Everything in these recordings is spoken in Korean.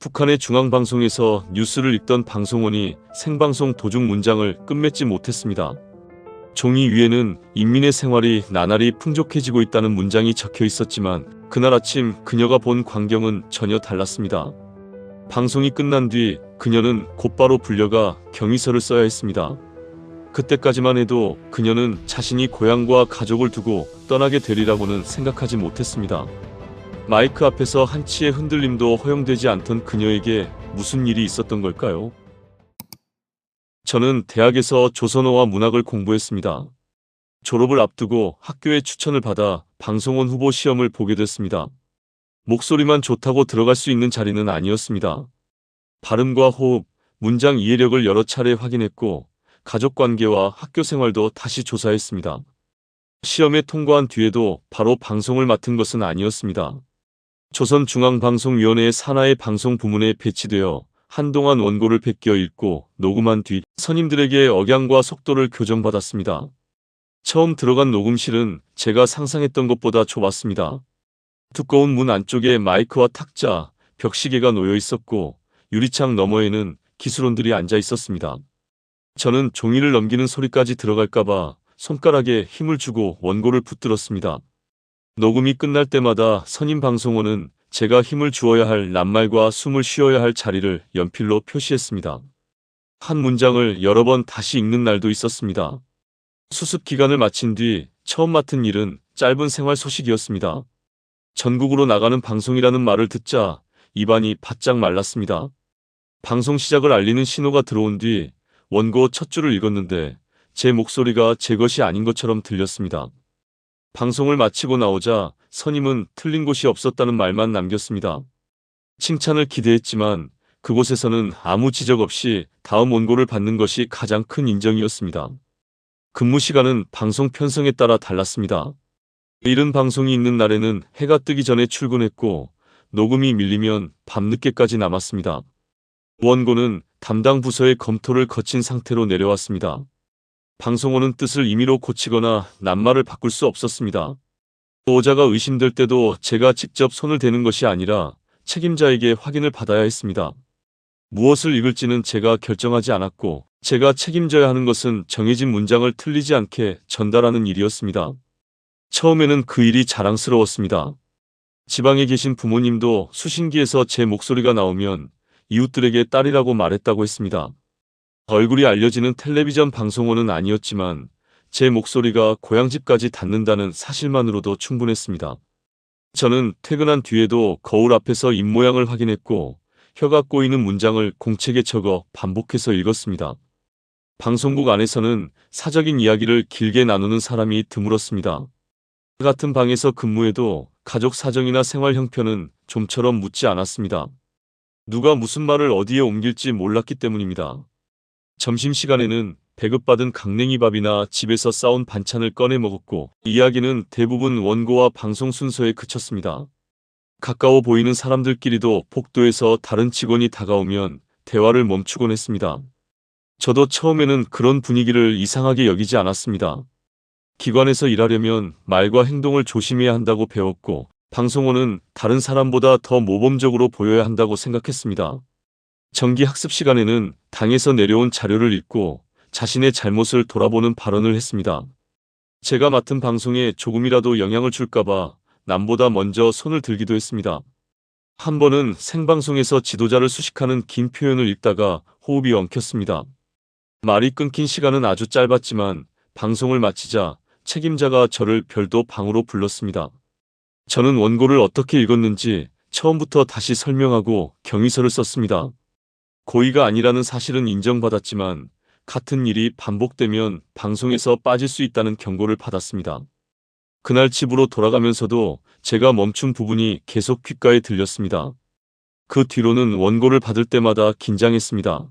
북한의 중앙방송에서 뉴스를 읽던 방송원이 생방송 도중 문장을 끝맺지 못했습니다. 종이 위에는 인민의 생활이 나날이 풍족해지고 있다는 문장이 적혀 있었지만 그날 아침 그녀가 본 광경은 전혀 달랐습니다. 방송이 끝난 뒤 그녀는 곧바로 불려가 경위서를 써야 했습니다. 그때까지만 해도 그녀는 자신이 고향과 가족을 두고 떠나게 되리라고는 생각하지 못했습니다. 마이크 앞에서 한치의 흔들림도 허용되지 않던 그녀에게 무슨 일이 있었던 걸까요? 저는 대학에서 조선어와 문학을 공부했습니다. 졸업을 앞두고 학교의 추천을 받아 방송원 후보 시험을 보게 됐습니다. 목소리만 좋다고 들어갈 수 있는 자리는 아니었습니다. 발음과 호흡, 문장 이해력을 여러 차례 확인했고 가족관계와 학교 생활도 다시 조사했습니다. 시험에 통과한 뒤에도 바로 방송을 맡은 것은 아니었습니다. 조선중앙방송위원회의 산하의 방송 부문에 배치되어 한동안 원고를 베껴 읽고 녹음한 뒤 선임들에게 억양과 속도를 교정받았습니다. 처음 들어간 녹음실은 제가 상상했던 것보다 좁았습니다. 두꺼운 문 안쪽에 마이크와 탁자, 벽시계가 놓여 있었고 유리창 너머에는 기술원들이 앉아 있었습니다. 저는 종이를 넘기는 소리까지 들어갈까봐 손가락에 힘을 주고 원고를 붙들었습니다. 녹음이 끝날 때마다 선임 방송원은 제가 힘을 주어야 할 낱말과 숨을 쉬어야 할 자리를 연필로 표시했습니다. 한 문장을 여러 번 다시 읽는 날도 있었습니다. 수습 기간을 마친 뒤 처음 맡은 일은 짧은 생활 소식이었습니다. 전국으로 나가는 방송이라는 말을 듣자 입안이 바짝 말랐습니다. 방송 시작을 알리는 신호가 들어온 뒤 원고 첫 줄을 읽었는데 제 목소리가 제 것이 아닌 것처럼 들렸습니다. 방송을 마치고 나오자 선임은 틀린 곳이 없었다는 말만 남겼습니다. 칭찬을 기대했지만 그곳에서는 아무 지적 없이 다음 원고를 받는 것이 가장 큰 인정이었습니다. 근무 시간은 방송 편성에 따라 달랐습니다. 이른 방송이 있는 날에는 해가 뜨기 전에 출근했고 녹음이 밀리면 밤늦게까지 남았습니다. 원고는 담당 부서의 검토를 거친 상태로 내려왔습니다. 방송원은 뜻을 임의로 고치거나 낱말을 바꿀 수 없었습니다. 보호자가 의심될 때도 제가 직접 손을 대는 것이 아니라 책임자에게 확인을 받아야 했습니다. 무엇을 읽을지는 제가 결정하지 않았고 제가 책임져야 하는 것은 정해진 문장을 틀리지 않게 전달하는 일이었습니다. 처음에는 그 일이 자랑스러웠습니다. 지방에 계신 부모님도 수신기에서 제 목소리가 나오면 이웃들에게 딸이라고 말했다고 했습니다. 얼굴이 알려지는 텔레비전 방송원은 아니었지만 제 목소리가 고향집까지 닿는다는 사실만으로도 충분했습니다. 저는 퇴근한 뒤에도 거울 앞에서 입모양을 확인했고 혀가 꼬이는 문장을 공책에 적어 반복해서 읽었습니다. 방송국 안에서는 사적인 이야기를 길게 나누는 사람이 드물었습니다. 같은 방에서 근무해도 가족 사정이나 생활 형편은 좀처럼 묻지 않았습니다. 누가 무슨 말을 어디에 옮길지 몰랐기 때문입니다. 점심시간에는 배급받은 강냉이밥이나 집에서 싸온 반찬을 꺼내 먹었고 이야기는 대부분 원고와 방송 순서에 그쳤습니다. 가까워 보이는 사람들끼리도 복도에서 다른 직원이 다가오면 대화를 멈추곤 했습니다. 저도 처음에는 그런 분위기를 이상하게 여기지 않았습니다. 기관에서 일하려면 말과 행동을 조심해야 한다고 배웠고 방송원은 다른 사람보다 더 모범적으로 보여야 한다고 생각했습니다. 정기 학습 시간에는 당에서 내려온 자료를 읽고 자신의 잘못을 돌아보는 발언을 했습니다. 제가 맡은 방송에 조금이라도 영향을 줄까봐 남보다 먼저 손을 들기도 했습니다. 한 번은 생방송에서 지도자를 수식하는 긴 표현을 읽다가 호흡이 엉켰습니다. 말이 끊긴 시간은 아주 짧았지만 방송을 마치자 책임자가 저를 별도 방으로 불렀습니다. 저는 원고를 어떻게 읽었는지 처음부터 다시 설명하고 경위서를 썼습니다. 고의가 아니라는 사실은 인정받았지만 같은 일이 반복되면 방송에서 빠질 수 있다는 경고를 받았습니다. 그날 집으로 돌아가면서도 제가 멈춘 부분이 계속 귓가에 들렸습니다. 그 뒤로는 원고를 받을 때마다 긴장했습니다.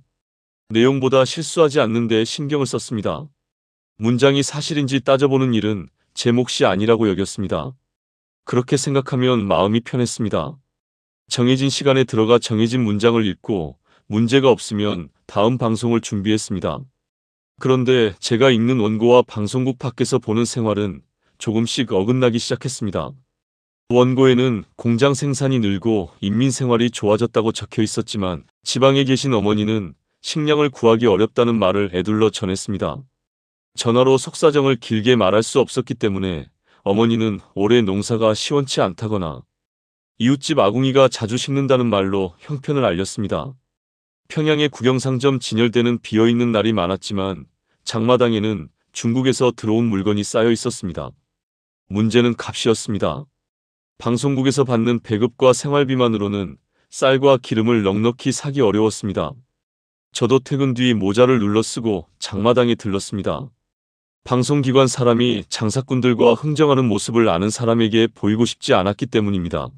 내용보다 실수하지 않는 데 신경을 썼습니다. 문장이 사실인지 따져보는 일은 제 몫이 아니라고 여겼습니다. 그렇게 생각하면 마음이 편했습니다. 정해진 시간에 들어가 정해진 문장을 읽고 문제가 없으면 다음 방송을 준비했습니다. 그런데 제가 읽는 원고와 방송국 밖에서 보는 생활은 조금씩 어긋나기 시작했습니다. 원고에는 공장 생산이 늘고 인민 생활이 좋아졌다고 적혀 있었지만 지방에 계신 어머니는 식량을 구하기 어렵다는 말을 에둘러 전했습니다. 전화로 속사정을 길게 말할 수 없었기 때문에 어머니는 올해 농사가 시원치 않다거나 이웃집 아궁이가 자주 식는다는 말로 형편을 알렸습니다. 평양의 국영상점 진열대는 비어있는 날이 많았지만 장마당에는 중국에서 들어온 물건이 쌓여 있었습니다. 문제는 값이었습니다. 방송국에서 받는 배급과 생활비만으로는 쌀과 기름을 넉넉히 사기 어려웠습니다. 저도 퇴근 뒤 모자를 눌러 쓰고 장마당에 들렀습니다. 방송기관 사람이 장사꾼들과 흥정하는 모습을 아는 사람에게 보이고 싶지 않았기 때문입니다.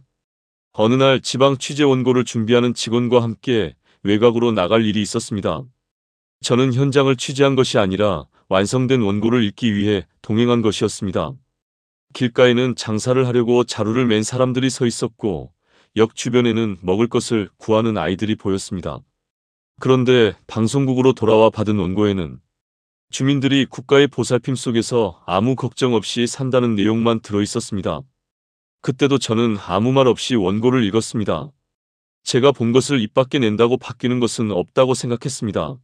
어느 날 지방 취재 원고를 준비하는 직원과 함께 외곽으로 나갈 일이 있었습니다. 저는 현장을 취재한 것이 아니라 완성된 원고를 읽기 위해 동행한 것이었습니다. 길가에는 장사를 하려고 자루를 맨 사람들이 서 있었고 역 주변에는 먹을 것을 구하는 아이들이 보였습니다. 그런데 방송국으로 돌아와 받은 원고에는 주민들이 국가의 보살핌 속에서 아무 걱정 없이 산다는 내용만 들어 있었습니다. 그때도 저는 아무 말 없이 원고를 읽었습니다. 제가 본 것을 입 밖에 낸다고 바뀌는 것은 없다고 생각했습니다.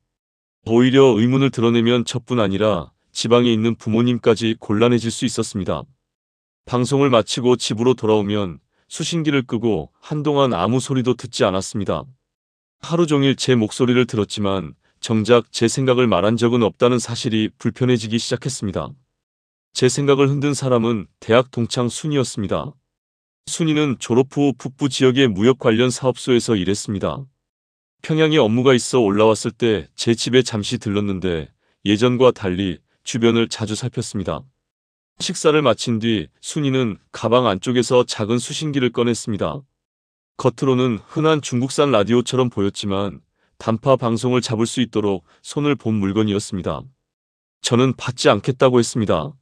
오히려 의문을 드러내면 저뿐 아니라 지방에 있는 부모님까지 곤란해질 수 있었습니다. 방송을 마치고 집으로 돌아오면 수신기를 끄고 한동안 아무 소리도 듣지 않았습니다. 하루 종일 제 목소리를 들었지만 정작 제 생각을 말한 적은 없다는 사실이 불편해지기 시작했습니다. 제 생각을 흔든 사람은 대학 동창 순이었습니다. 순이는 졸업 후 북부 지역의 무역 관련 사업소에서 일했습니다. 평양에 업무가 있어 올라왔을 때 제 집에 잠시 들렀는데 예전과 달리 주변을 자주 살폈습니다. 식사를 마친 뒤 순이는 가방 안쪽에서 작은 수신기를 꺼냈습니다. 겉으로는 흔한 중국산 라디오처럼 보였지만 단파 방송을 잡을 수 있도록 손을 본 물건이었습니다. 저는 받지 않겠다고 했습니다.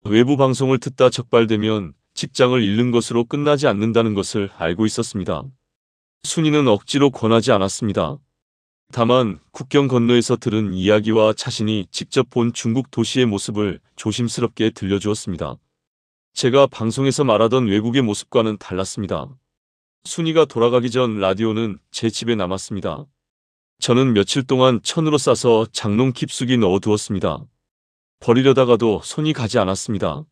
외부 방송을 듣다 적발되면 직장을 잃는 것으로 끝나지 않는다는 것을 알고 있었습니다. 순이는 억지로 권하지 않았습니다. 다만 국경 건너에서 들은 이야기와 자신이 직접 본 중국 도시의 모습을 조심스럽게 들려주었습니다. 제가 방송에서 말하던 외국의 모습과는 달랐습니다. 순이가 돌아가기 전 라디오는 제 집에 남았습니다. 저는 며칠 동안 천으로 싸서 장롱 깊숙이 넣어두었습니다. 버리려다가도 손이 가지 않았습니다.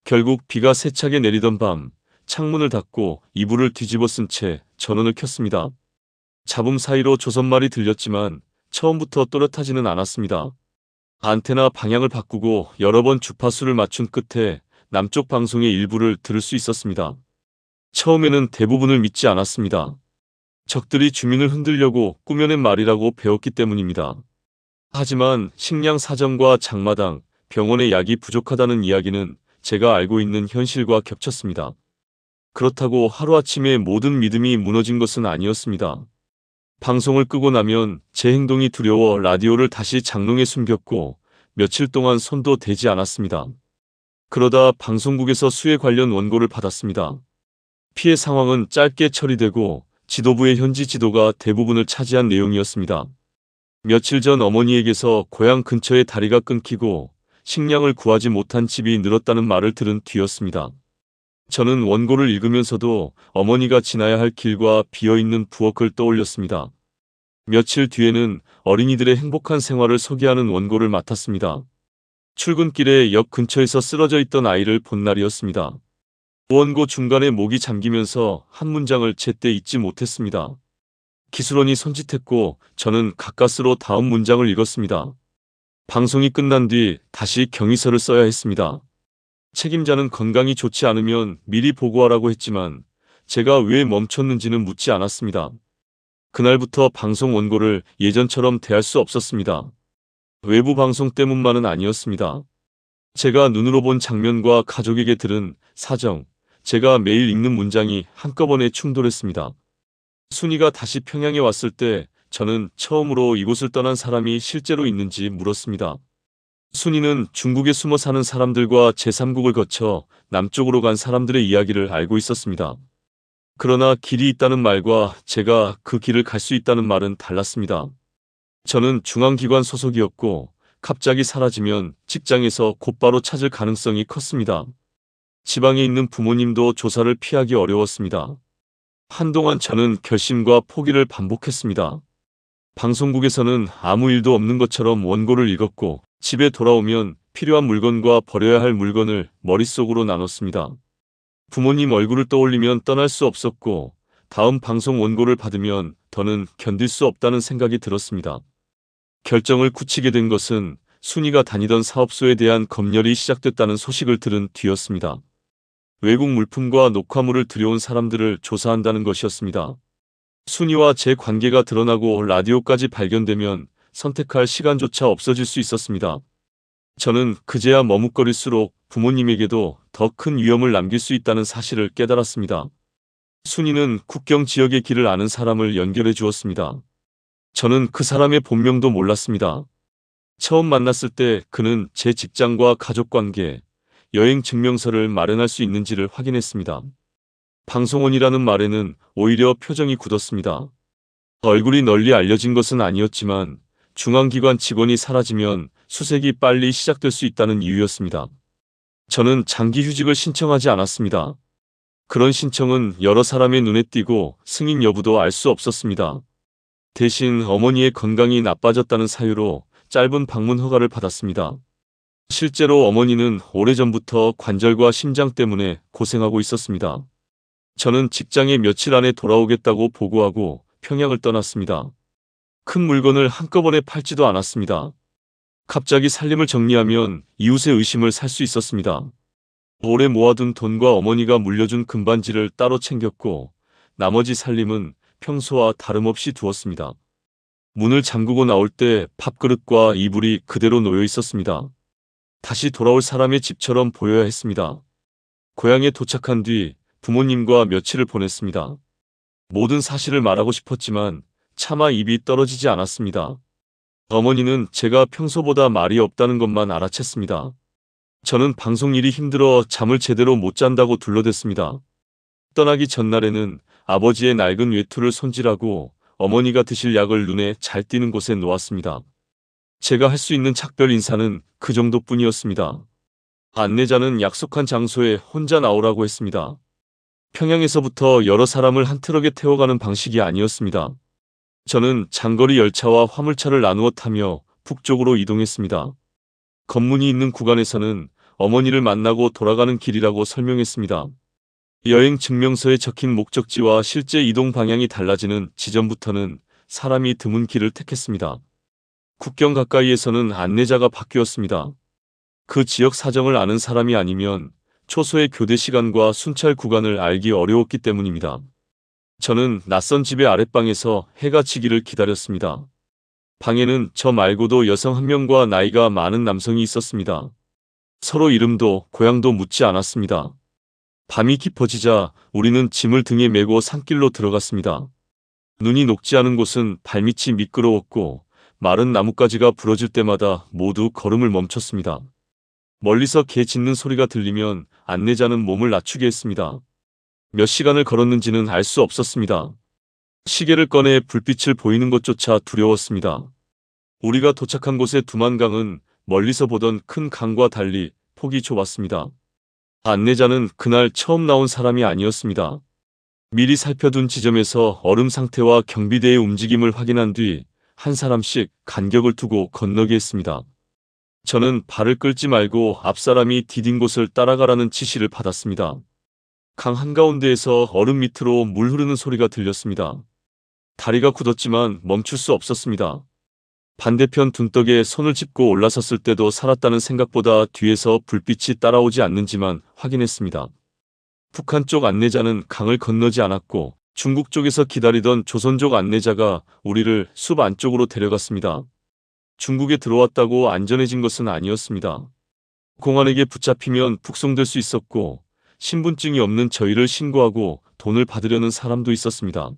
결국 비가 세차게 내리던 밤 창문을 닫고 이불을 뒤집어 쓴 채 전원을 켰습니다. 잡음 사이로 조선말이 들렸지만 처음부터 또렷하지는 않았습니다. 안테나 방향을 바꾸고 여러 번 주파수를 맞춘 끝에 남쪽 방송의 일부를 들을 수 있었습니다. 처음에는 대부분을 믿지 않았습니다. 적들이 주민을 흔들려고 꾸며낸 말이라고 배웠기 때문입니다. 하지만 식량 사정과 장마당, 병원의 약이 부족하다는 이야기는 제가 알고 있는 현실과 겹쳤습니다. 그렇다고 하루아침에 모든 믿음이 무너진 것은 아니었습니다. 방송을 끄고 나면 제 행동이 두려워 라디오를 다시 장롱에 숨겼고 며칠 동안 손도 대지 않았습니다. 그러다 방송국에서 수해 관련 원고를 받았습니다. 피해 상황은 짧게 처리되고 지도부의 현지 지도가 대부분을 차지한 내용이었습니다. 며칠 전 어머니에게서 고향 근처에 다리가 끊기고 식량을 구하지 못한 집이 늘었다는 말을 들은 뒤였습니다. 저는 원고를 읽으면서도 어머니가 지나야 할 길과 비어있는 부엌을 떠올렸습니다. 며칠 뒤에는 어린이들의 행복한 생활을 소개하는 원고를 맡았습니다. 출근길에 역 근처에서 쓰러져 있던 아이를 본 날이었습니다. 원고 중간에 목이 잠기면서 한 문장을 제때 잊지 못했습니다. 기술원이 손짓했고 저는 가까스로 다음 문장을 읽었습니다. 방송이 끝난 뒤 다시 경위서를 써야 했습니다. 책임자는 건강이 좋지 않으면 미리 보고하라고 했지만 제가 왜 멈췄는지는 묻지 않았습니다. 그날부터 방송 원고를 예전처럼 대할 수 없었습니다. 외부 방송 때문만은 아니었습니다. 제가 눈으로 본 장면과 가족에게 들은 사정, 제가 매일 읽는 문장이 한꺼번에 충돌했습니다. 순이가 다시 평양에 왔을 때 저는 처음으로 이곳을 떠난 사람이 실제로 있는지 물었습니다. 순이는 중국에 숨어 사는 사람들과 제3국을 거쳐 남쪽으로 간 사람들의 이야기를 알고 있었습니다. 그러나 길이 있다는 말과 제가 그 길을 갈 수 있다는 말은 달랐습니다. 저는 중앙기관 소속이었고 갑자기 사라지면 직장에서 곧바로 찾을 가능성이 컸습니다. 지방에 있는 부모님도 조사를 피하기 어려웠습니다. 한동안 저는 결심과 포기를 반복했습니다. 방송국에서는 아무 일도 없는 것처럼 원고를 읽었고 집에 돌아오면 필요한 물건과 버려야 할 물건을 머릿속으로 나눴습니다. 부모님 얼굴을 떠올리면 떠날 수 없었고 다음 방송 원고를 받으면 더는 견딜 수 없다는 생각이 들었습니다. 결정을 굳히게 된 것은 순이가 다니던 사업소에 대한 검열이 시작됐다는 소식을 들은 뒤였습니다. 외국 물품과 녹화물을 들여온 사람들을 조사한다는 것이었습니다. 순이와 제 관계가 드러나고 라디오까지 발견되면 선택할 시간조차 없어질 수 있었습니다. 저는 그제야 머뭇거릴수록 부모님에게도 더 큰 위험을 남길 수 있다는 사실을 깨달았습니다. 순이는 국경 지역의 길을 아는 사람을 연결해 주었습니다. 저는 그 사람의 본명도 몰랐습니다. 처음 만났을 때 그는 제 직장과 가족관계, 여행 증명서를 마련할 수 있는지를 확인했습니다. 방송원이라는 말에는 오히려 표정이 굳었습니다. 얼굴이 널리 알려진 것은 아니었지만 중앙기관 직원이 사라지면 수색이 빨리 시작될 수 있다는 이유였습니다. 저는 장기 휴직을 신청하지 않았습니다. 그런 신청은 여러 사람의 눈에 띄고 승인 여부도 알 수 없었습니다. 대신 어머니의 건강이 나빠졌다는 사유로 짧은 방문 허가를 받았습니다. 실제로 어머니는 오래전부터 관절과 심장 때문에 고생하고 있었습니다. 저는 직장에 며칠 안에 돌아오겠다고 보고하고 평양을 떠났습니다. 큰 물건을 한꺼번에 팔지도 않았습니다. 갑자기 살림을 정리하면 이웃의 의심을 살 수 있었습니다. 오래 모아둔 돈과 어머니가 물려준 금반지를 따로 챙겼고 나머지 살림은 평소와 다름없이 두었습니다. 문을 잠그고 나올 때 밥그릇과 이불이 그대로 놓여 있었습니다. 다시 돌아올 사람의 집처럼 보여야 했습니다. 고향에 도착한 뒤 부모님과 며칠을 보냈습니다. 모든 사실을 말하고 싶었지만 차마 입이 떨어지지 않았습니다. 어머니는 제가 평소보다 말이 없다는 것만 알아챘습니다. 저는 방송 일이 힘들어 잠을 제대로 못 잔다고 둘러댔습니다. 떠나기 전날에는 아버지의 낡은 외투를 손질하고 어머니가 드실 약을 눈에 잘 띄는 곳에 놓았습니다. 제가 할 수 있는 작별 인사는 그 정도뿐이었습니다. 안내자는 약속한 장소에 혼자 나오라고 했습니다. 평양에서부터 여러 사람을 한 트럭에 태워가는 방식이 아니었습니다. 저는 장거리 열차와 화물차를 나누어 타며 북쪽으로 이동했습니다. 검문이 있는 구간에서는 어머니를 만나고 돌아가는 길이라고 설명했습니다. 여행 증명서에 적힌 목적지와 실제 이동 방향이 달라지는 지점부터는 사람이 드문 길을 택했습니다. 국경 가까이에서는 안내자가 바뀌었습니다. 그 지역 사정을 아는 사람이 아니면 초소의 교대 시간과 순찰 구간을 알기 어려웠기 때문입니다. 저는 낯선 집의 아랫방에서 해가 지기를 기다렸습니다. 방에는 저 말고도 여성 한 명과 나이가 많은 남성이 있었습니다. 서로 이름도 고향도 묻지 않았습니다. 밤이 깊어지자 우리는 짐을 등에 메고 산길로 들어갔습니다. 눈이 녹지 않은 곳은 발밑이 미끄러웠고 마른 나뭇가지가 부러질 때마다 모두 걸음을 멈췄습니다. 멀리서 개 짖는 소리가 들리면 안내자는 몸을 낮추게 했습니다. 몇 시간을 걸었는지는 알 수 없었습니다. 시계를 꺼내 불빛을 보이는 것조차 두려웠습니다. 우리가 도착한 곳의 두만강은 멀리서 보던 큰 강과 달리 폭이 좁았습니다. 안내자는 그날 처음 나온 사람이 아니었습니다. 미리 살펴둔 지점에서 얼음 상태와 경비대의 움직임을 확인한 뒤 한 사람씩 간격을 두고 건너게 했습니다. 저는 발을 끌지 말고 앞사람이 디딘 곳을 따라가라는 지시를 받았습니다. 강 한가운데에서 얼음 밑으로 물 흐르는 소리가 들렸습니다. 다리가 굳었지만 멈출 수 없었습니다. 반대편 둔떡에 손을 짚고 올라섰을 때도 살았다는 생각보다 뒤에서 불빛이 따라오지 않는지만 확인했습니다. 북한 쪽 안내자는 강을 건너지 않았고 중국 쪽에서 기다리던 조선족 안내자가 우리를 숲 안쪽으로 데려갔습니다. 중국에 들어왔다고 안전해진 것은 아니었습니다. 공안에게 붙잡히면 북송될 수 있었고 신분증이 없는 저희를 신고하고 돈을 받으려는 사람도 있었습니다.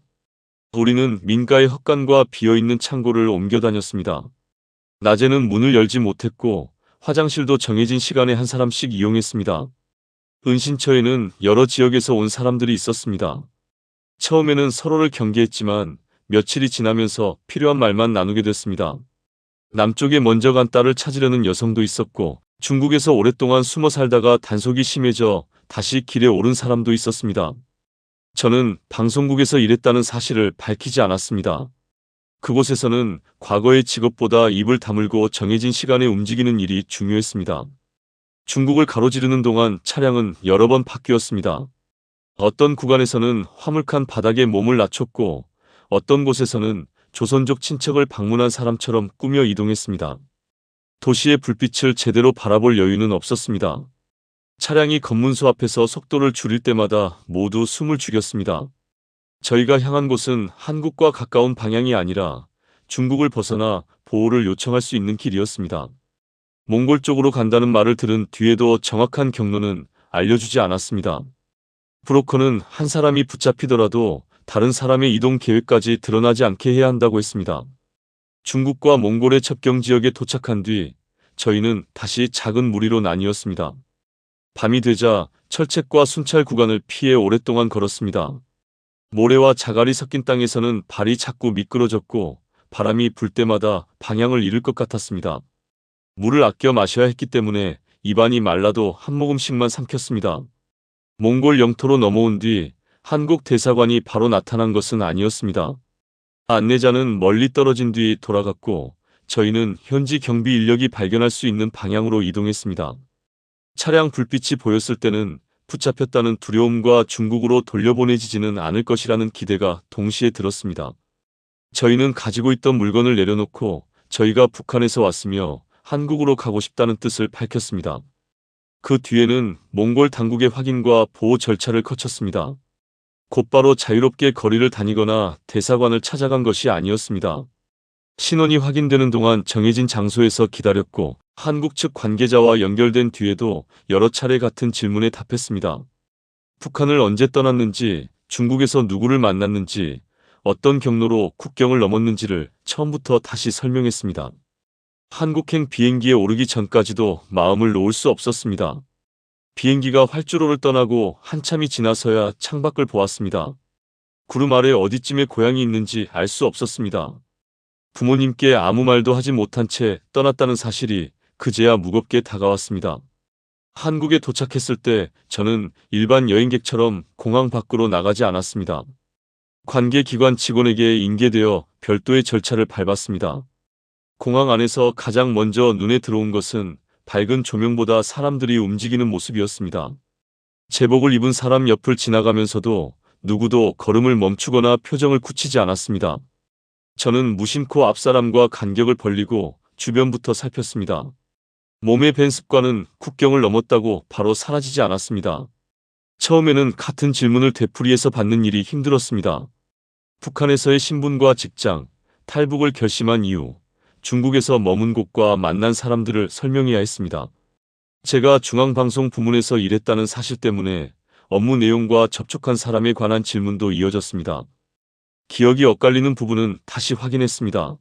우리는 민가의 헛간과 비어있는 창고를 옮겨 다녔습니다. 낮에는 문을 열지 못했고 화장실도 정해진 시간에 한 사람씩 이용했습니다. 은신처에는 여러 지역에서 온 사람들이 있었습니다. 처음에는 서로를 경계했지만 며칠이 지나면서 필요한 말만 나누게 됐습니다. 남쪽에 먼저 간 딸을 찾으려는 여성도 있었고 중국에서 오랫동안 숨어 살다가 단속이 심해져 다시 길에 오른 사람도 있었습니다. 저는 방송국에서 일했다는 사실을 밝히지 않았습니다. 그곳에서는 과거의 직업보다 입을 다물고 정해진 시간에 움직이는 일이 중요했습니다. 중국을 가로지르는 동안 차량은 여러 번 바뀌었습니다. 어떤 구간에서는 화물칸 바닥에 몸을 낮췄고 어떤 곳에서는 조선족 친척을 방문한 사람처럼 꾸며 이동했습니다. 도시의 불빛을 제대로 바라볼 여유는 없었습니다. 차량이 검문소 앞에서 속도를 줄일 때마다 모두 숨을 죽였습니다. 저희가 향한 곳은 한국과 가까운 방향이 아니라 중국을 벗어나 보호를 요청할 수 있는 길이었습니다. 몽골 쪽으로 간다는 말을 들은 뒤에도 정확한 경로는 알려주지 않았습니다. 브로커는 한 사람이 붙잡히더라도 다른 사람의 이동 계획까지 드러나지 않게 해야 한다고 했습니다. 중국과 몽골의 접경 지역에 도착한 뒤 저희는 다시 작은 무리로 나뉘었습니다. 밤이 되자 철책과 순찰 구간을 피해 오랫동안 걸었습니다. 모래와 자갈이 섞인 땅에서는 발이 자꾸 미끄러졌고 바람이 불 때마다 방향을 잃을 것 같았습니다. 물을 아껴 마셔야 했기 때문에 입안이 말라도 한 모금씩만 삼켰습니다. 몽골 영토로 넘어온 뒤 한국 대사관이 바로 나타난 것은 아니었습니다. 안내자는 멀리 떨어진 뒤 돌아갔고 저희는 현지 경비 인력이 발견할 수 있는 방향으로 이동했습니다. 차량 불빛이 보였을 때는 붙잡혔다는 두려움과 중국으로 돌려보내지지는 않을 것이라는 기대가 동시에 들었습니다. 저희는 가지고 있던 물건을 내려놓고 저희가 북한에서 왔으며 한국으로 가고 싶다는 뜻을 밝혔습니다. 그 뒤에는 몽골 당국의 확인과 보호 절차를 거쳤습니다. 곧바로 자유롭게 거리를 다니거나 대사관을 찾아간 것이 아니었습니다. 신원이 확인되는 동안 정해진 장소에서 기다렸고 한국 측 관계자와 연결된 뒤에도 여러 차례 같은 질문에 답했습니다. 북한을 언제 떠났는지, 중국에서 누구를 만났는지, 어떤 경로로 국경을 넘었는지를 처음부터 다시 설명했습니다. 한국행 비행기에 오르기 전까지도 마음을 놓을 수 없었습니다. 비행기가 활주로를 떠나고 한참이 지나서야 창밖을 보았습니다. 구름 아래 어디쯤에 고향이 있는지 알 수 없었습니다. 부모님께 아무 말도 하지 못한 채 떠났다는 사실이 그제야 무겁게 다가왔습니다. 한국에 도착했을 때 저는 일반 여행객처럼 공항 밖으로 나가지 않았습니다. 관계기관 직원에게 인계되어 별도의 절차를 밟았습니다. 공항 안에서 가장 먼저 눈에 들어온 것은 밝은 조명보다 사람들이 움직이는 모습이었습니다. 제복을 입은 사람 옆을 지나가면서도 누구도 걸음을 멈추거나 표정을 굳히지 않았습니다. 저는 무심코 앞사람과 간격을 벌리고 주변부터 살폈습니다. 몸에 밴 습관은 국경을 넘었다고 바로 사라지지 않았습니다. 처음에는 같은 질문을 되풀이해서 받는 일이 힘들었습니다. 북한에서의 신분과 직장, 탈북을 결심한 이유, 중국에서 머문 곳과 만난 사람들을 설명해야 했습니다. 제가 중앙방송 부문에서 일했다는 사실 때문에 업무 내용과 접촉한 사람에 관한 질문도 이어졌습니다. 기억이 엇갈리는 부분은 다시 확인했습니다.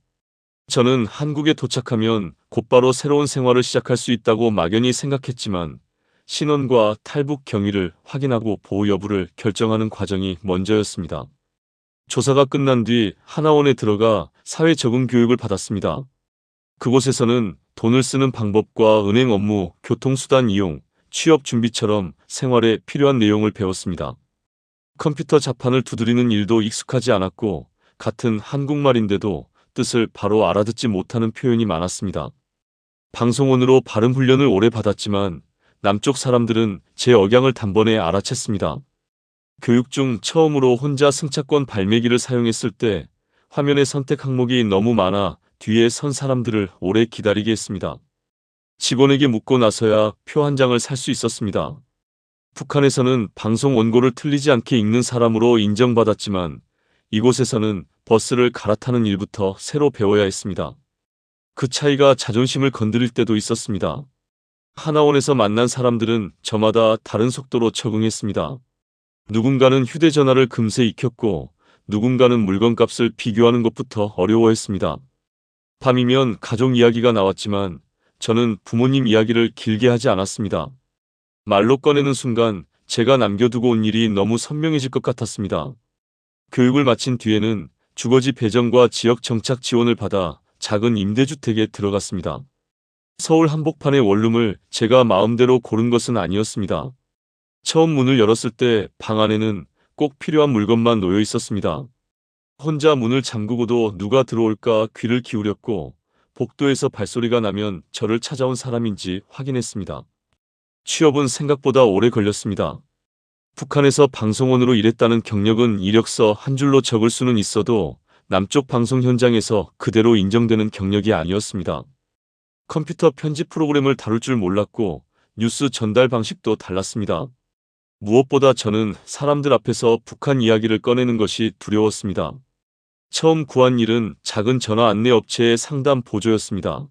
저는 한국에 도착하면 곧바로 새로운 생활을 시작할 수 있다고 막연히 생각했지만 신원과 탈북 경위를 확인하고 보호 여부를 결정하는 과정이 먼저였습니다. 조사가 끝난 뒤 하나원에 들어가 사회 적응 교육을 받았습니다. 그곳에서는 돈을 쓰는 방법과 은행 업무, 교통수단 이용, 취업 준비처럼 생활에 필요한 내용을 배웠습니다. 컴퓨터 자판을 두드리는 일도 익숙하지 않았고 같은 한국말인데도 뜻을 바로 알아듣지 못하는 표현이 많았습니다. 방송원으로 발음 훈련을 오래 받았지만 남쪽 사람들은 제 억양을 단번에 알아챘습니다. 교육 중 처음으로 혼자 승차권 발매기를 사용했을 때 화면에 선택 항목이 너무 많아 뒤에 선 사람들을 오래 기다리게 했습니다. 직원에게 묻고 나서야 표 한 장을 살 수 있었습니다. 북한에서는 방송 원고를 틀리지 않게 읽는 사람으로 인정받았지만 이곳에서는 버스를 갈아타는 일부터 새로 배워야 했습니다. 그 차이가 자존심을 건드릴 때도 있었습니다. 하나원에서 만난 사람들은 저마다 다른 속도로 적응했습니다. 누군가는 휴대전화를 금세 익혔고 누군가는 물건값을 비교하는 것부터 어려워했습니다. 밤이면 가족 이야기가 나왔지만 저는 부모님 이야기를 길게 하지 않았습니다. 말로 꺼내는 순간 제가 남겨두고 온 일이 너무 선명해질 것 같았습니다. 교육을 마친 뒤에는 주거지 배정과 지역 정착 지원을 받아 작은 임대주택에 들어갔습니다. 서울 한복판의 원룸을 제가 마음대로 고른 것은 아니었습니다. 처음 문을 열었을 때 방 안에는 꼭 필요한 물건만 놓여 있었습니다. 혼자 문을 잠그고도 누가 들어올까 귀를 기울였고 복도에서 발소리가 나면 저를 찾아온 사람인지 확인했습니다. 취업은 생각보다 오래 걸렸습니다. 북한에서 방송원으로 일했다는 경력은 이력서 한 줄로 적을 수는 있어도 남쪽 방송 현장에서 그대로 인정되는 경력이 아니었습니다. 컴퓨터 편집 프로그램을 다룰 줄 몰랐고 뉴스 전달 방식도 달랐습니다. 무엇보다 저는 사람들 앞에서 북한 이야기를 꺼내는 것이 두려웠습니다. 처음 구한 일은 작은 전화 안내 업체의 상담 보조였습니다.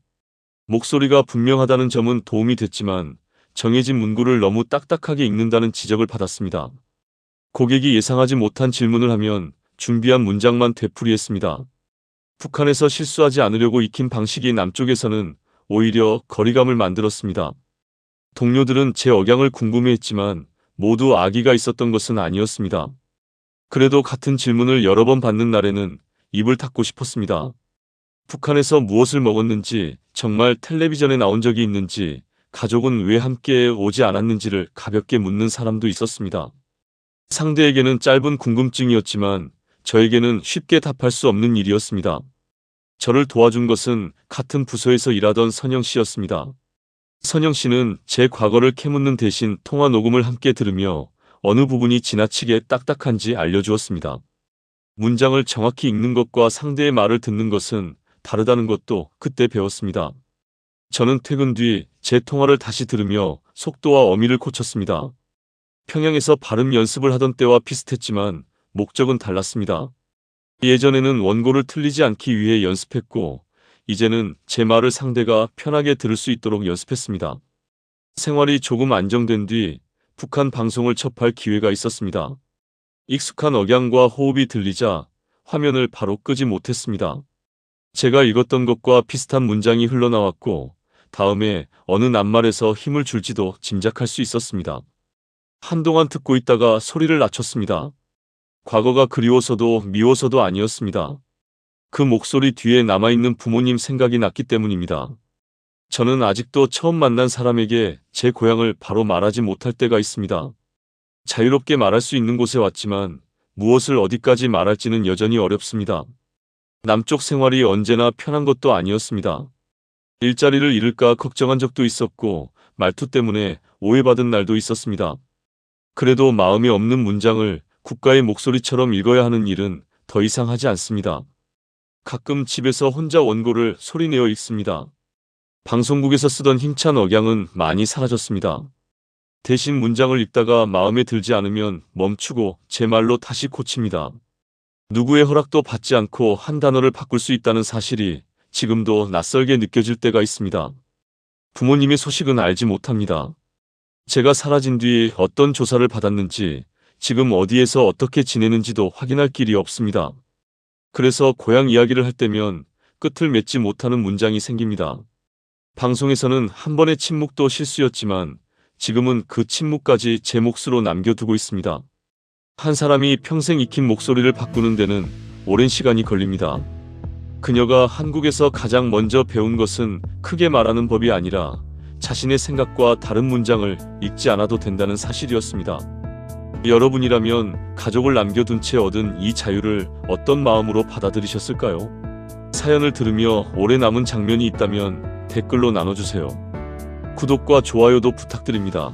목소리가 분명하다는 점은 도움이 됐지만 정해진 문구를 너무 딱딱하게 읽는다는 지적을 받았습니다. 고객이 예상하지 못한 질문을 하면 준비한 문장만 되풀이했습니다. 북한에서 실수하지 않으려고 익힌 방식이 남쪽에서는 오히려 거리감을 만들었습니다. 동료들은 제 억양을 궁금해했지만 모두 악의가 있었던 것은 아니었습니다. 그래도 같은 질문을 여러 번 받는 날에는 입을 닫고 싶었습니다. 북한에서 무엇을 먹었는지, 정말 텔레비전에 나온 적이 있는지, 가족은 왜 함께 오지 않았는지를 가볍게 묻는 사람도 있었습니다. 상대에게는 짧은 궁금증이었지만 저에게는 쉽게 답할 수 없는 일이었습니다. 저를 도와준 것은 같은 부서에서 일하던 선영 씨였습니다. 선영 씨는 제 과거를 캐묻는 대신 통화 녹음을 함께 들으며 어느 부분이 지나치게 딱딱한지 알려주었습니다. 문장을 정확히 읽는 것과 상대의 말을 듣는 것은 다르다는 것도 그때 배웠습니다. 저는 퇴근 뒤 제 통화를 다시 들으며 속도와 어미를 고쳤습니다. 평양에서 발음 연습을 하던 때와 비슷했지만 목적은 달랐습니다. 예전에는 원고를 틀리지 않기 위해 연습했고 이제는 제 말을 상대가 편하게 들을 수 있도록 연습했습니다. 생활이 조금 안정된 뒤 북한 방송을 접할 기회가 있었습니다. 익숙한 억양과 호흡이 들리자 화면을 바로 끄지 못했습니다. 제가 읽었던 것과 비슷한 문장이 흘러나왔고 다음에 어느 낱말에서 힘을 줄지도 짐작할 수 있었습니다. 한동안 듣고 있다가 소리를 낮췄습니다. 과거가 그리워서도 미워서도 아니었습니다. 그 목소리 뒤에 남아있는 부모님 생각이 났기 때문입니다. 저는 아직도 처음 만난 사람에게 제 고향을 바로 말하지 못할 때가 있습니다. 자유롭게 말할 수 있는 곳에 왔지만 무엇을 어디까지 말할지는 여전히 어렵습니다. 남쪽 생활이 언제나 편한 것도 아니었습니다. 일자리를 잃을까 걱정한 적도 있었고 말투 때문에 오해받은 날도 있었습니다. 그래도 마음이 없는 문장을 국가의 목소리처럼 읽어야 하는 일은 더 이상 하지 않습니다. 가끔 집에서 혼자 원고를 소리내어 읽습니다. 방송국에서 쓰던 힘찬 억양은 많이 사라졌습니다. 대신 문장을 읽다가 마음에 들지 않으면 멈추고 제 말로 다시 고칩니다. 누구의 허락도 받지 않고 한 단어를 바꿀 수 있다는 사실이 지금도 낯설게 느껴질 때가 있습니다. 부모님의 소식은 알지 못합니다. 제가 사라진 뒤 어떤 조사를 받았는지, 지금 어디에서 어떻게 지내는지도 확인할 길이 없습니다. 그래서 고향 이야기를 할 때면 끝을 맺지 못하는 문장이 생깁니다. 방송에서는 한 번의 침묵도 실수였지만 지금은 그 침묵까지 제 몫으로 남겨두고 있습니다. 한 사람이 평생 익힌 목소리를 바꾸는 데는 오랜 시간이 걸립니다. 그녀가 한국에서 가장 먼저 배운 것은 크게 말하는 법이 아니라 자신의 생각과 다른 문장을 읽지 않아도 된다는 사실이었습니다. 여러분이라면 가족을 남겨둔 채 얻은 이 자유를 어떤 마음으로 받아들이셨을까요? 사연을 들으며 오래 남은 장면이 있다면 댓글로 나눠주세요. 구독과 좋아요도 부탁드립니다.